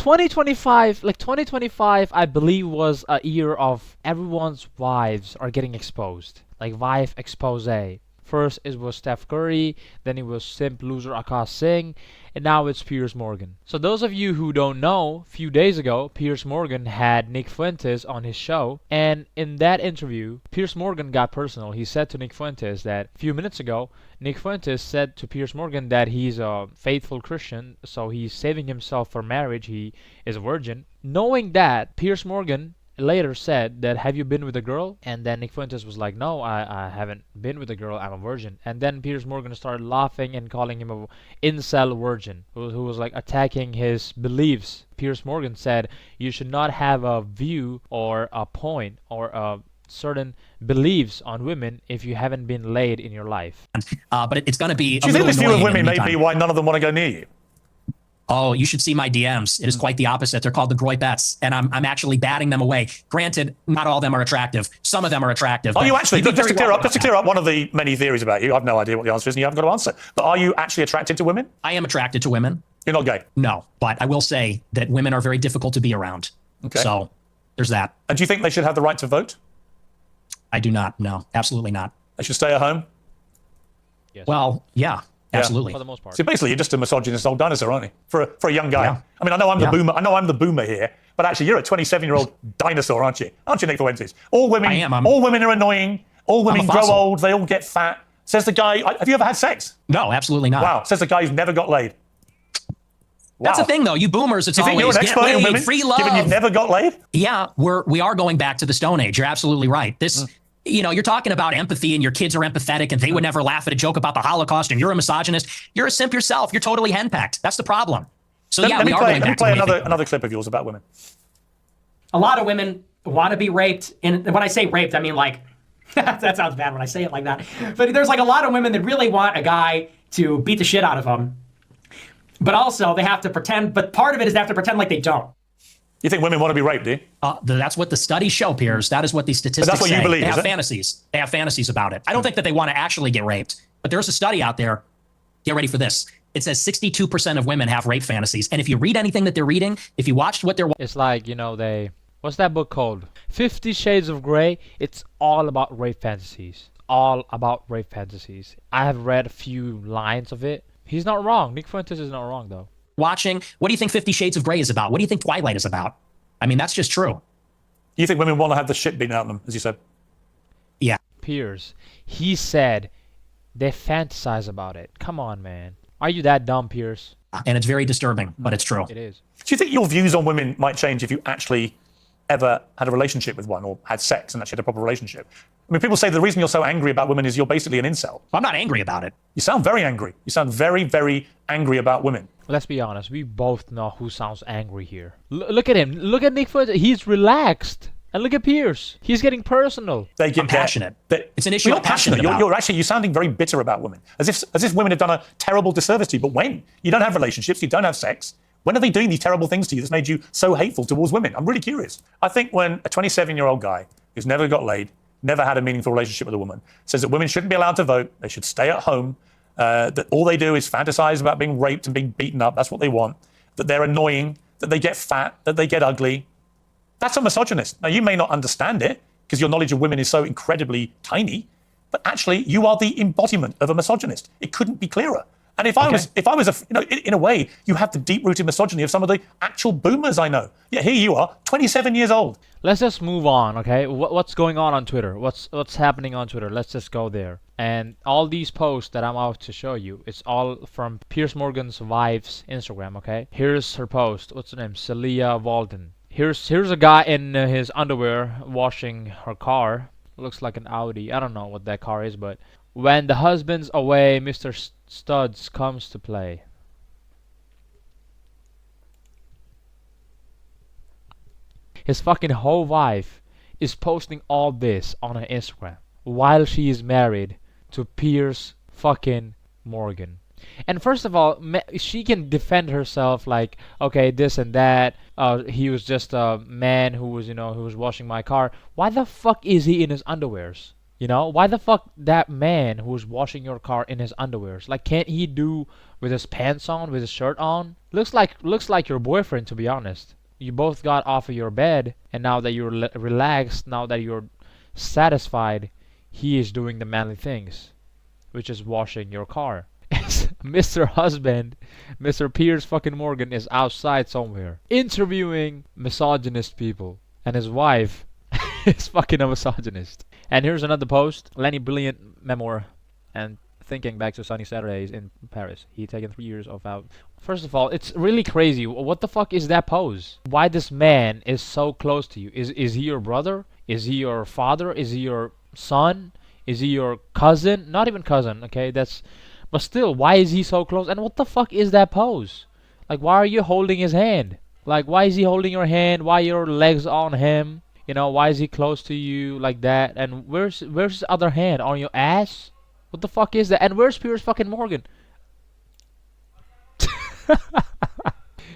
2025, I believe, was a year of everyone's wives are getting exposed. Like wife expose. First it was Steph Curry, then it was simp loser Akash Singh, and now it's Piers Morgan. So those of you who don't know, a few days ago, Piers Morgan had Nick Fuentes on his show, and in that interview, Piers Morgan got personal. He said to Nick Fuentes that a few minutes ago, Nick Fuentes said to Piers Morgan that he's a faithful Christian, so he's saving himself for marriage, he is a virgin. Knowing that, Piers Morgan later said that, have you been with a girl? And then Nick Fuentes was like, no, I haven't been with a girl, I'm a virgin. And then Piers Morgan started laughing and calling him a incel virgin who was like attacking his beliefs. Piers Morgan said you should not have a view or a point or a certain beliefs on women if you haven't been laid in your life. But it's going to be. Do you think this view of women may be why none of them want to go near you? Oh, you should see my DMs. It is quite the opposite. They're called the Groy-bets, and I'm actually batting them away. Granted, not all of them are attractive. Some of them are attractive. Are you actually, just to clear up one of the many theories about you, I have no idea what the answer is and you haven't got to answer, but are you actually attracted to women? I am attracted to women. You're not gay? No, but I will say that women are very difficult to be around. Okay. So there's that. And do you think they should have the right to vote? I do not. No, absolutely not. They should stay at home? Yes. Well, yeah. Absolutely. For the most part. So basically, you're just a misogynist old dinosaur, aren't you? For a young guy. Yeah. I mean, I know I'm the boomer. I know I'm the boomer here, but actually, you're a 27-year-old dinosaur, aren't you? Aren't you, Nick Fuentes? All women. I am. All women are annoying. All women grow old. They all get fat. Says the guy. Have you ever had sex? No, absolutely not. Wow. Says the guy who's never got laid. That's the thing, though. You boomers, it's always you're an expert in women, free love. Given you've never got laid. Yeah, we are going back to the Stone Age. You're absolutely right. This. You know, you're talking about empathy and your kids are empathetic and they would never laugh at a joke about the Holocaust and you're a misogynist. You're a simp yourself. You're totally henpecked. That's the problem. So let me play another clip of yours about women. A lot of women want to be raped. And when I say raped, I mean like, that sounds bad when I say it like that. But there's like a lot of women that really want a guy to beat the shit out of them. But also they have to pretend, but part of it is they have to pretend like they don't. You think women want to be raped, do you? That's what the studies show, Piers. That is what these statistics say. But that's what you believe, They have fantasies. They have fantasies about it. I don't think that they want to actually get raped. But there's a study out there. Get ready for this. It says 62% of women have rape fantasies. And if you read anything that they're reading, if you watched what they're... It's like, you know, what's that book called? 50 Shades of Grey. It's all about rape fantasies. All about rape fantasies. I have read a few lines of it. He's not wrong. Nick Fuentes is not wrong, though. Watching. What do you think 50 Shades of Grey is about? What do you think Twilight is about? I mean, that's just true. You think women want to have the shit beaten out of them, as you said? Yeah. Piers, he said they fantasize about it. Come on, man. Are you that dumb, Piers? And it's very disturbing, but it's true. It is. Do you think your views on women might change if you actually ever had a relationship with one or had sex and actually had a proper relationship? I mean, people say the reason you're so angry about women is you're basically an incel. I'm not angry about it. You sound very angry. You sound very, very angry about women. Let's be honest. We both know who sounds angry here. Look at him. Look at Nick Fuentes. He's relaxed. And look at Piers. He's getting personal. They get I'm passionate. It's an issue I'm passionate about. You're sounding very bitter about women. As if women have done a terrible disservice to you. But when? You don't have relationships. You don't have sex. When are they doing these terrible things to you that's made you so hateful towards women? I'm really curious. I think when a 27-year-old guy who's never got laid, never had a meaningful relationship with a woman, says that women shouldn't be allowed to vote, they should stay at home, that all they do is fantasize about being raped and being beaten up, that's what they want, that they're annoying, that they get fat, that they get ugly. That's a misogynist. Now, you may not understand it because your knowledge of women is so incredibly tiny, but actually you are the embodiment of a misogynist. It couldn't be clearer. And if I was in a way, you have the deep-rooted misogyny of some of the actual boomers I know. Yeah, here you are, 27 years old. Let's just move on, okay? What's going on Twitter? What's happening on Twitter? Let's just go there. And all these posts that I'm about to show you, it's all from Piers Morgan's wife's Instagram, okay? Here's her post. What's her name? Celia Walden. Here's a guy in his underwear washing her car. Looks like an Audi. I don't know what that car is, but when the husband's away, Mr. Studs comes to play. His fucking whole wife is posting all this on her Instagram while she is married to Piers fucking Morgan. And first of all, she can defend herself like, okay, this and that. He was just a man who was, who was washing my car. Why the fuck is he in his underwears? You know, why the fuck that man who's washing your car in his underwears? Like, can't he do with his pants on, with his shirt on? Looks like your boyfriend, to be honest. You both got off of your bed, and now that you're relaxed, now that you're satisfied, he is doing the manly things, which is washing your car. Mr. Husband, Mr. Piers fucking Morgan is outside somewhere interviewing misogynist people, and his wife is fucking a misogynist. And here's another post. Lenny Brilliant memoir and thinking back to sunny Saturdays in Paris. He taken 3 years of out. First of all, it's really crazy. What the fuck is that pose? Why this man is so close to you? Is he your brother? Is he your father? Is he your son? Is he your cousin? Not even cousin, okay? But still, why is he so close? And what the fuck is that pose? Like, why are you holding his hand? Like, why is he holding your hand? Why your legs on him? You know, why is he close to you like that? And where's his other hand? On your ass? What the fuck is that? And where's Piers fucking Morgan?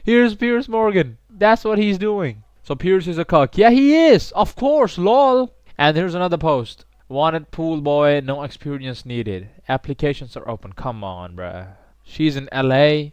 Here's Piers Morgan. That's what he's doing. So Piers is a cuck. Yeah, he is. Of course, lol. And here's another post. Wanted pool boy, no experience needed. Applications are open. Come on, bruh. She's in LA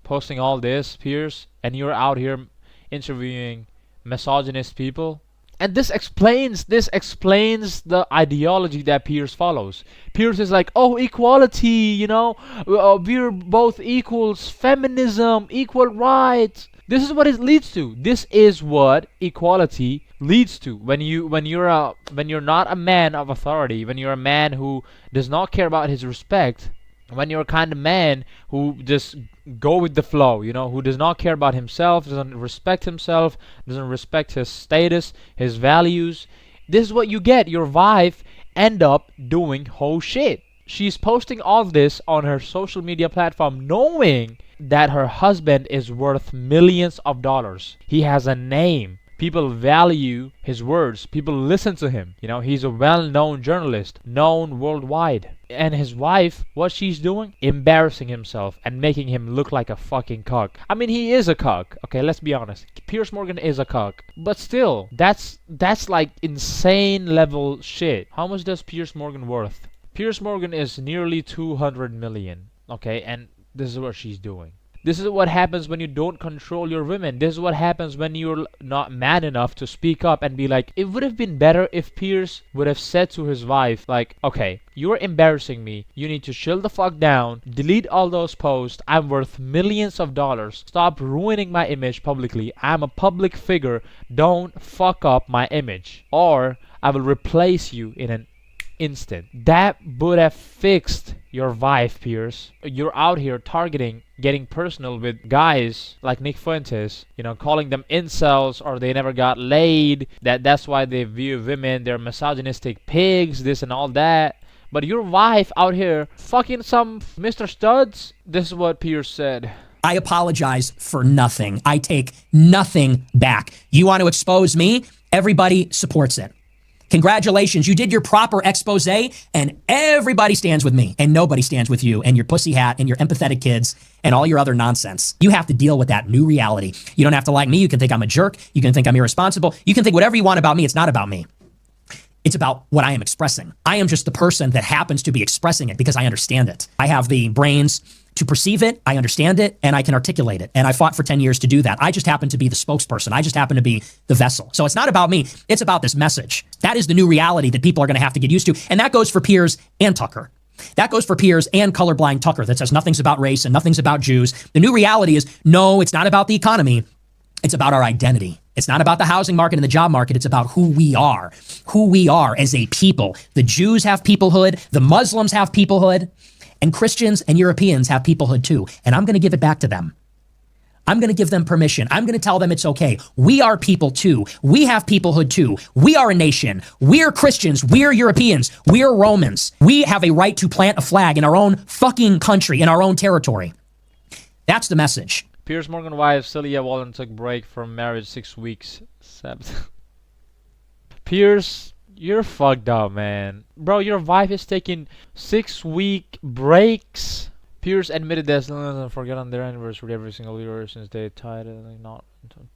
posting all this, Piers, and you're out here interviewing misogynist people. And this explains the ideology that Piers follows. Piers is like, oh, equality, you know, we're both equals, feminism, equal rights. This is what it leads to. This is what equality leads to. When you're not a man of authority, when you're a man who does not care about his respect, when you're a kind of man who just go with the flow, you know, who does not care about himself, doesn't respect himself, doesn't respect his status, his values, this is what you get. Your wife end up doing whole shit. She's posting all this on her social media platform knowing that her husband is worth millions of dollars. He has a name. People value his words. People listen to him. You know, he's a well-known journalist, known worldwide. And his wife, what she's doing? Embarrassing himself and making him look like a fucking cuck. I mean, he is a cuck. Okay, let's be honest. Piers Morgan is a cuck. But still, that's like insane level shit. How much does Piers Morgan worth? Piers Morgan is nearly 200 million. Okay, and this is what she's doing. This is what happens when you don't control your women. This is what happens when you're not man enough to speak up and be like, it would have been better if Piers would have said to his wife, like, okay, you're embarrassing me. You need to chill the fuck down. Delete all those posts. I'm worth millions of dollars. Stop ruining my image publicly. I'm a public figure. Don't fuck up my image. Or I will replace you in an instant. That would have fixed your wife, Piers. You're out here targeting, getting personal with guys like Nick Fuentes, you know, calling them incels or they never got laid, that's why they view women, they're misogynistic pigs, this and all that. But your wife out here fucking some Mr. Studs. This is what Piers said. I apologize for nothing. I take nothing back. You want to expose me? Everybody supports it. Congratulations, you did your proper expose and everybody stands with me and nobody stands with you and your pussy hat and your empathetic kids and all your other nonsense. You have to deal with that new reality. You don't have to like me. You can think I'm a jerk. You can think I'm irresponsible. You can think whatever you want about me. It's not about me. It's about what I am expressing. I am just the person that happens to be expressing it because I understand it. I have the brains to perceive it, I understand it, and I can articulate it. And I fought for 10 years to do that. I just happen to be the spokesperson. I just happen to be the vessel. So it's not about me. It's about this message. That is the new reality that people are going to have to get used to. And that goes for Piers and Tucker. That goes for Piers and colorblind Tucker that says nothing's about race and nothing's about Jews. The new reality is, no, it's not about the economy. It's about our identity. It's not about the housing market and the job market. It's about who we are as a people. The Jews have peoplehood. The Muslims have peoplehood. And Christians and Europeans have peoplehood too. And I'm going to give it back to them. I'm going to give them permission. I'm going to tell them it's okay. We are people too. We have peoplehood too. We are a nation. We're Christians. We're Europeans. We're Romans. We have a right to plant a flag in our own fucking country, in our own territory. That's the message. Piers Morgan wife Celia Wallen took break from marriage 6 weeks. Piers, you're fucked up, man. Bro, your wife is taking 6-week breaks. Piers admitted that Celia forget on their anniversary every single year since they tied it. Not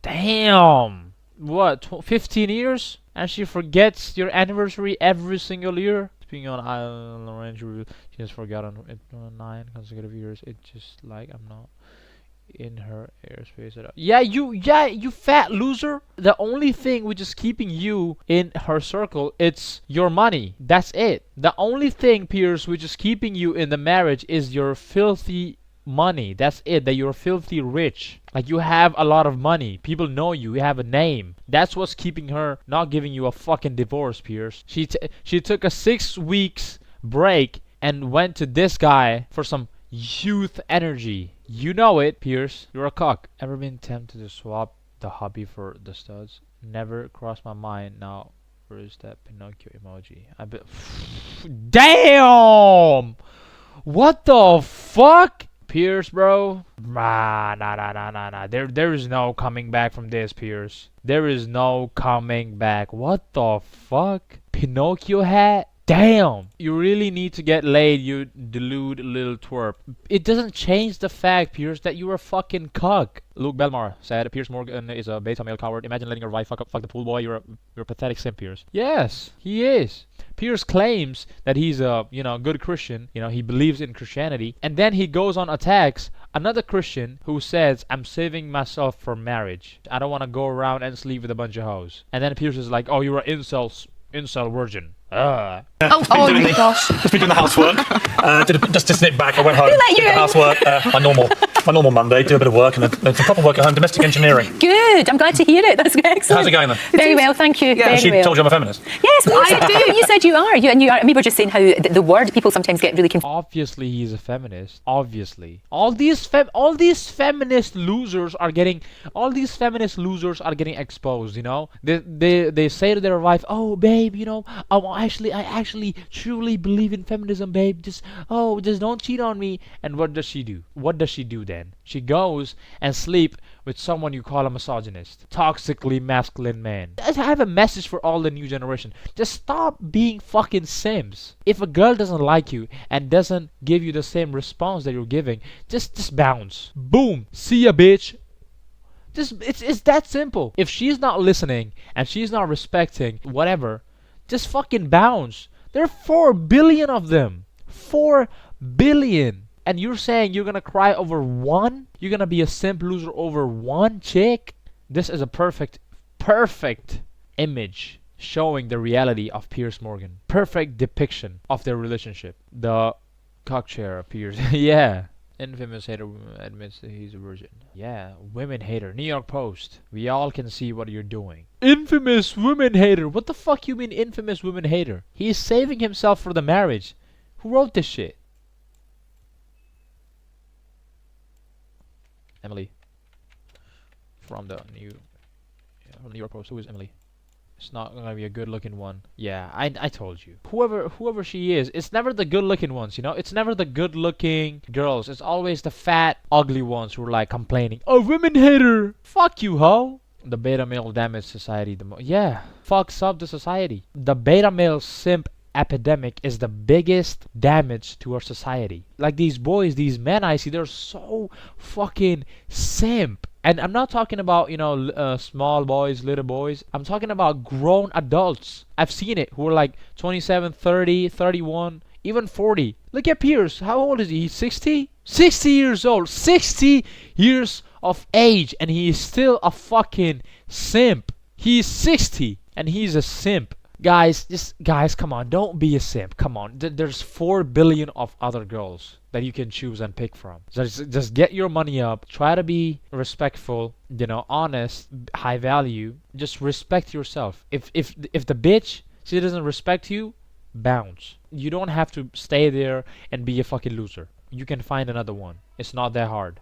damn. What? 15 years? And she forgets your anniversary every single year? Speaking on Island Range review, she has forgotten it 9 consecutive years. It's just like I'm not in her airspace at all. Yeah, you fat loser. The only thing which is keeping you in her circle, it's your money. That's it. The only thing, Piers, which is keeping you in the marriage is your filthy money. That's it. That you're filthy rich. Like you have a lot of money. People know you. You have a name. That's what's keeping her not giving you a fucking divorce, Piers. She took a 6 weeks break and went to this guy for some youth energy. You know it, Piers. You're a cuck. Ever been tempted to swap the hobby for the studs? Never crossed my mind. Now, where is that Pinocchio emoji? I bet. Damn! What the fuck? Piers, bro? Nah. There is no coming back from this, Piers. There is no coming back. What the fuck? Pinocchio hat? Damn! You really need to get laid, you delude little twerp. It doesn't change the fact, Piers, that you're a fucking cuck. Luke Belmar said Piers Morgan is a beta male coward. Imagine letting your wife fuck the pool boy. You're a pathetic simp, Piers. Yes, he is. Piers claims that he's a good Christian. He believes in Christianity, and then he goes on attacks another Christian who says, "I'm saving myself for marriage. I don't want to go around and sleep with a bunch of hoes." And then Piers is like, "Oh, you're an incel virgin." Oh my gosh. Just been doing the housework. Just to snip back, I went home. Who let you did the in? housework, my normal Monday, do a bit of work and then some proper work at home, domestic engineering. Good. I'm glad to hear it. That's excellent. How's it going then? Very well, thank you. Very She well. told you I'm a feminist. Yes, well, I do. You said you are. You are. We were just saying how the word people sometimes get really confused. Obviously, he's a feminist. Obviously, all these feminist losers are getting exposed. They say to their wife, "Oh, babe, I actually truly believe in feminism, babe. Just don't cheat on me." And what does she do? What does she do then? She goes and sleep with someone you call a misogynist, toxically masculine man. I have a message for all the new generation. Just stop being fucking sims. If a girl doesn't like you and doesn't give you the same response that you're giving, just bounce. Boom. See ya, bitch. It's that simple. If she's not listening and she's not respecting whatever, just fucking bounce. There are 4 billion of them. 4 billion. And you're saying you're gonna cry over one? You're gonna be a simp loser over one chick? This is a perfect image showing the reality of Piers Morgan. Perfect depiction of their relationship. The cockchair appears. Yeah. Infamous hater admits that he's a virgin. Yeah, women hater. New York Post. We all can see what you're doing. Infamous women hater. What the fuck you mean infamous women hater? He's saving himself for the marriage. Who wrote this shit? Emily. From the New York Post. Who is Emily? It's not gonna be a good-looking one. Yeah, I told you. Whoever she is, it's never the good-looking ones. It's never the good-looking girls. It's always the fat, ugly ones who are like complaining. "Oh, women hater." Fuck you, ho. The beta male damage society the most. Yeah, fucks up the society. The beta male simp epidemic is the biggest damage to our society. Like these boys, these men I see, they're so fucking simp. And I'm not talking about, small boys, little boys. I'm talking about grown adults. I've seen it who are like 27, 30, 31, even 40. Look at Piers. How old is he? He's 60? 60 years old. 60 years of age. And he is still a fucking simp. He's 60 and he's a simp. Guys, come on, don't be a simp. Come on, there's 4 billion of other girls that you can choose and pick from. Just get your money up. Try to be respectful, honest, high value. Just respect yourself. If the bitch, she doesn't respect you, bounce. You don't have to stay there and be a fucking loser. You can find another one. It's not that hard.